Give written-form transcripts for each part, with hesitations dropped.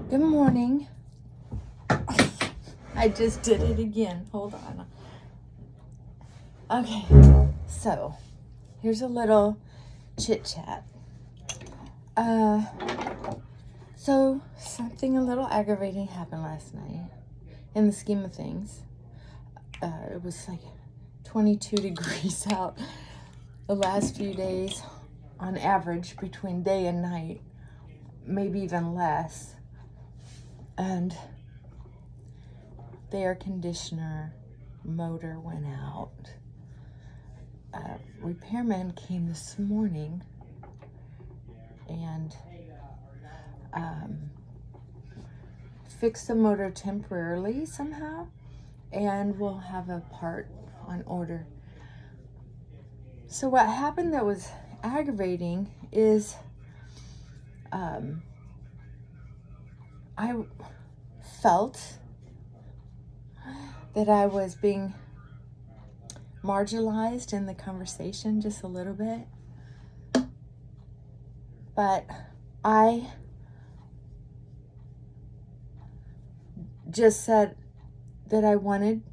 Good morning. I just did it again. Hold on. Okay, so here's a little chit chat. So something a little aggravating happened last night. In the scheme of things, it was like 22 degrees out the last few days on average between day and night, maybe even less. And the air conditioner motor went out. Repairman came this morning and fixed the motor temporarily somehow, and we'll have a part on order. So what happened that was aggravating is I felt that I was being marginalized in the conversation just a little bit. But I just said that I wanted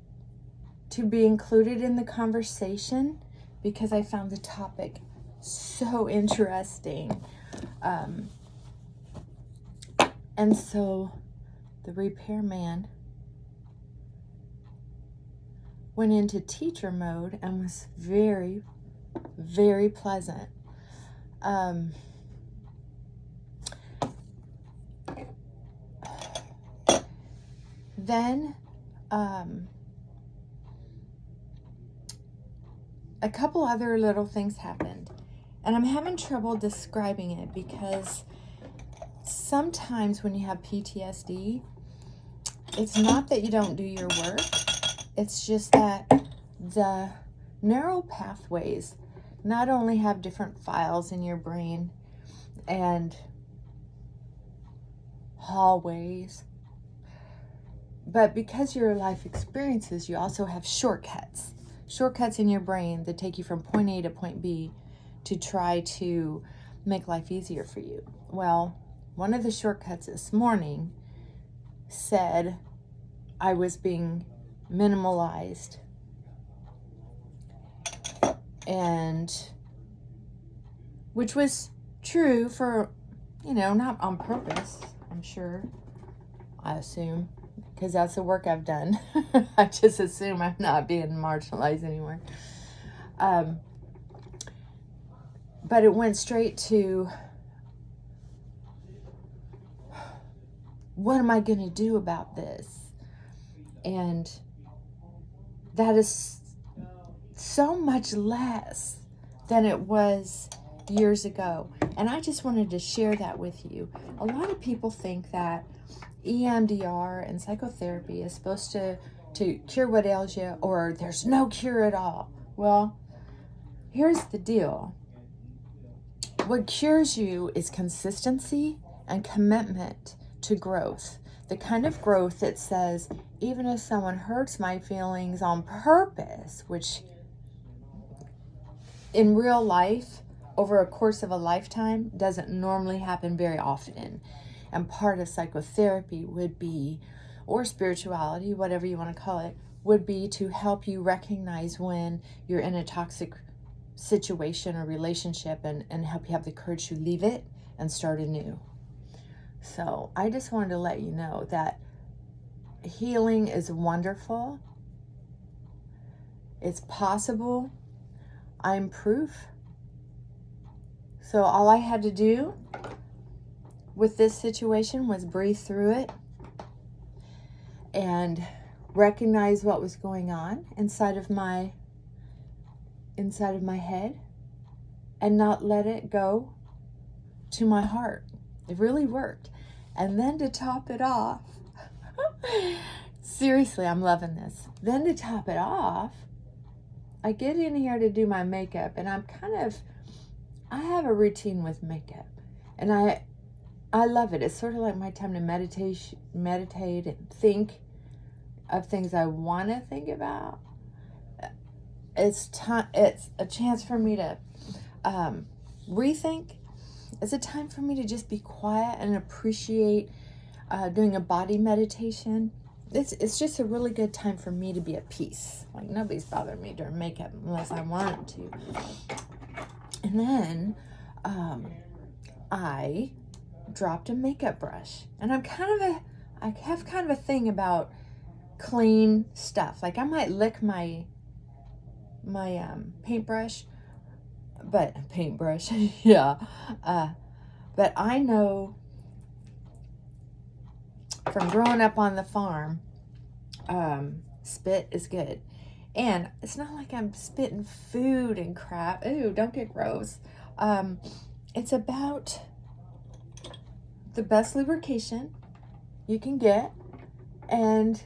to be included in the conversation because I found the topic so interesting. And so the repairman went into teacher mode and was very, very pleasant. Then a couple other little things happened, and I'm having trouble describing it because sometimes when you have PTSD, it's not that you don't do your work, it's just that the neural pathways not only have different files in your brain and hallways, but because your life experiences, you also have shortcuts in your brain that take you from point A to point B to try to make life easier for you. Well, one of the shortcuts this morning said I was being minimalized, and which was true for, not on purpose, I'm sure, I assume, because that's the work I've done. I just assume I'm not being marginalized anymore. But it went straight to, what am I going to do about this? And that is so much less than it was years ago. And I just wanted to share that with you. A lot of people think that EMDR and psychotherapy is supposed to cure what ails you, or there's no cure at all. Well, here's the deal. What cures you is consistency and commitment to growth. The kind of growth that says, even if someone hurts my feelings on purpose, which in real life, over a course of a lifetime, doesn't normally happen very often. And part of psychotherapy would be, or spirituality, whatever you want to call it, would be to help you recognize when you're in a toxic situation or relationship and help you have the courage to leave it and start anew. So I just wanted to let you know that healing is wonderful. It's possible. I'm proof. So all I had to do with this situation was breathe through it and recognize what was going on inside of my head and not let it go to my heart. It really worked. And then to top it off, seriously, I'm loving this. Then to top it off, I get in here to do my makeup, and I have a routine with makeup, and I love it. It's sort of like my time to meditate and think of things I want to think about. It's a chance for me to rethink. It's a time for me to just be quiet and appreciate doing a body meditation. It's just a really good time for me to be at peace. Like, nobody's bothering me during makeup unless I want them to. And then I dropped a makeup brush. And I have kind of a thing about clean stuff. Like, I might lick my paintbrush, yeah. But I know from growing up on the farm, spit is good. And it's not like I'm spitting food and crap. Ooh, don't get gross. It's about the best lubrication you can get. And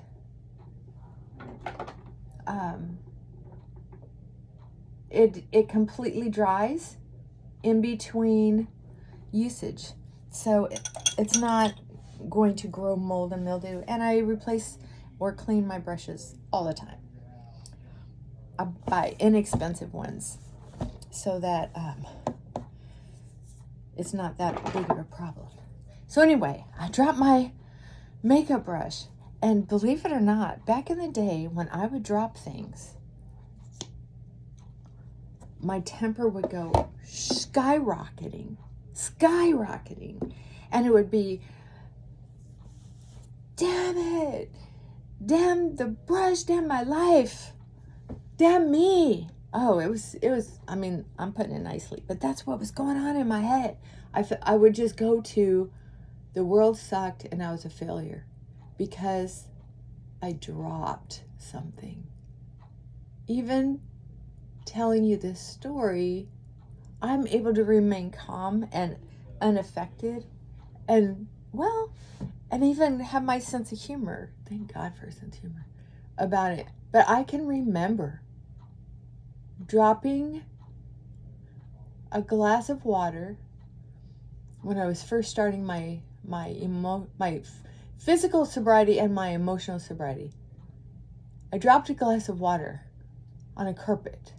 it completely dries in between usage. So it's not going to grow mold and mildew. And I replace or clean my brushes all the time. I buy inexpensive ones so that it's not that big of a problem. So anyway, I dropped my makeup brush, and believe it or not, back in the day when I would drop things, my temper would go skyrocketing, and it would be, damn it, damn the brush, damn my life, damn me. Oh, it was, I mean, I'm putting it nicely, but that's what was going on in my head. I would just go to, the world sucked and I was a failure because I dropped something. Even telling you this story, I'm able to remain calm and unaffected and, well, and even have my sense of humor. Thank God for a sense of humor about it. But I can remember dropping a glass of water when I was first starting my physical sobriety and my emotional sobriety. I dropped a glass of water on a carpet.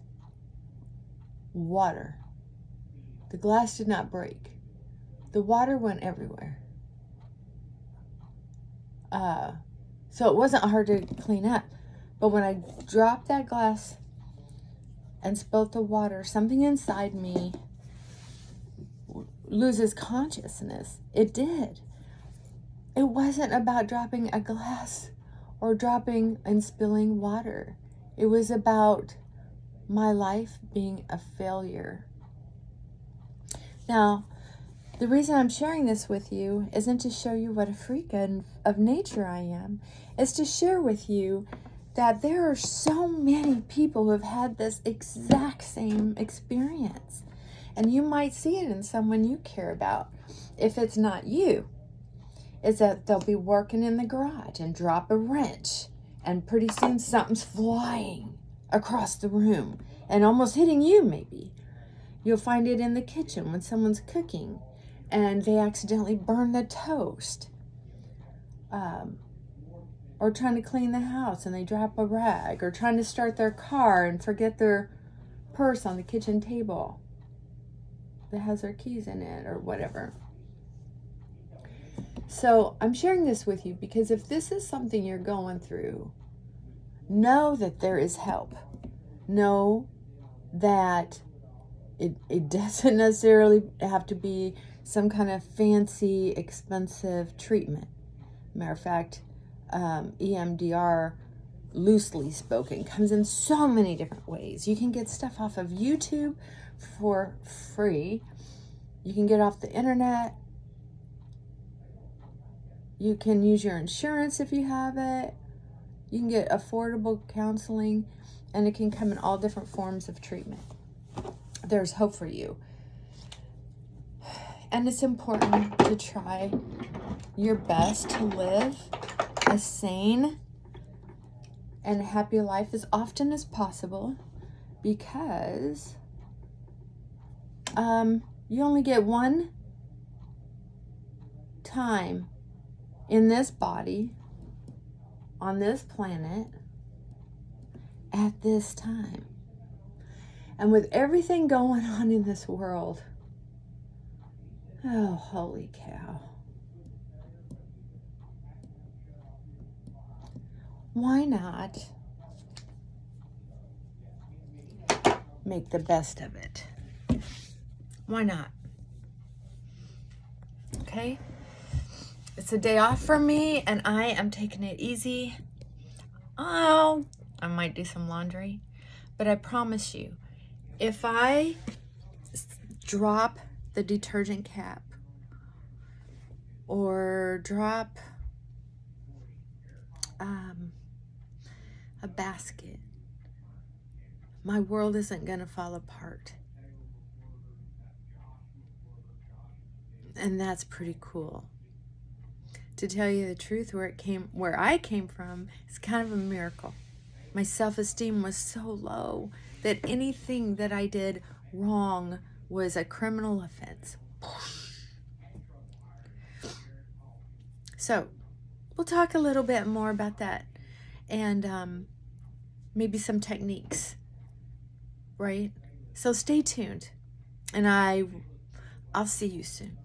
Water. The glass did not break. The water went everywhere. So it wasn't hard to clean up. But when I dropped that glass and spilt the water, something inside me loses consciousness. It did. It wasn't about dropping a glass or dropping and spilling water. It was about my life being a failure. Now, the reason I'm sharing this with you isn't to show you what a freak of nature I am. It's to share with you that there are so many people who have had this exact same experience. And you might see it in someone you care about. If it's not you, it's that they'll be working in the garage and drop a wrench, and pretty soon something's flying across the room and almost hitting you maybe. You'll find it in the kitchen when someone's cooking and they accidentally burn the toast. Or trying to clean the house and they drop a rag. Or trying to start their car and forget their purse on the kitchen table that has their keys in it or whatever. So I'm sharing this with you because if this is something you're going through, know that there is help. Know that it doesn't necessarily have to be some kind of fancy, expensive treatment. Matter of fact, EMDR, loosely spoken, comes in so many different ways. You can get stuff off of YouTube for free. You can get off the internet. You can use your insurance if you have it. You can get affordable counseling, and it can come in all different forms of treatment. There's hope for you. And it's important to try your best to live a sane and happy life as often as possible, because you only get one time in this body, on this planet, at this time. And with everything going on in this world, oh, holy cow. why not make the best of it? Why not? Okay? It's a day off for me, and I am taking it easy. Oh, I might do some laundry, but I promise you, if I drop the detergent cap or drop a basket, my world isn't going to fall apart. And that's pretty cool. To tell you the truth, where I came from, is kind of a miracle. My self-esteem was so low that anything that I did wrong was a criminal offense. So, we'll talk a little bit more about that, and maybe some techniques, right? So stay tuned, and I'll see you soon.